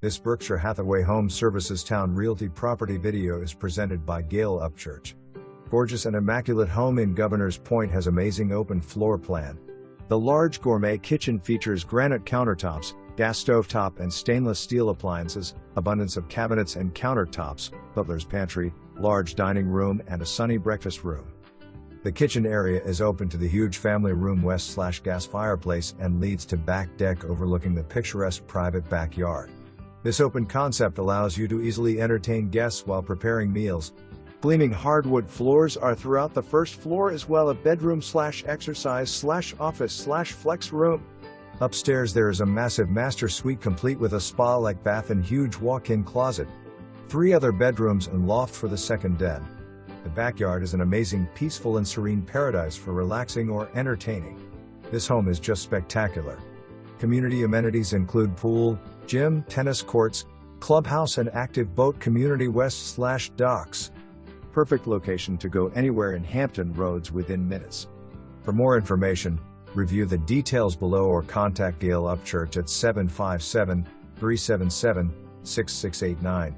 This Berkshire Hathaway Home Services Towne Realty property video is presented by Gale Upchurch. Gorgeous and immaculate home in Governors Pointe has amazing open floor plan. The large gourmet kitchen features granite countertops, gas stovetop and stainless steel appliances, abundance of cabinets and countertops, butler's pantry, large dining room and a sunny breakfast room. The kitchen area is open to the huge family room west/gas fireplace and leads to back deck overlooking the picturesque private backyard. This open concept allows you to easily entertain guests while preparing meals. Gleaming hardwood floors are throughout the first floor as well as a bedroom/exercise/office/flex room. Upstairs there is a massive master suite complete with a spa-like bath and huge walk-in closet. 3 other bedrooms and loft for the second den. The backyard is an amazing, peaceful and serene paradise for relaxing or entertaining. This home is just spectacular. Community amenities include pool, gym, tennis courts, clubhouse and active boat community west/docks. Perfect location to go anywhere in Hampton Roads within minutes. For more information, review the details below or contact Gale Upchurch at 757-377-6689.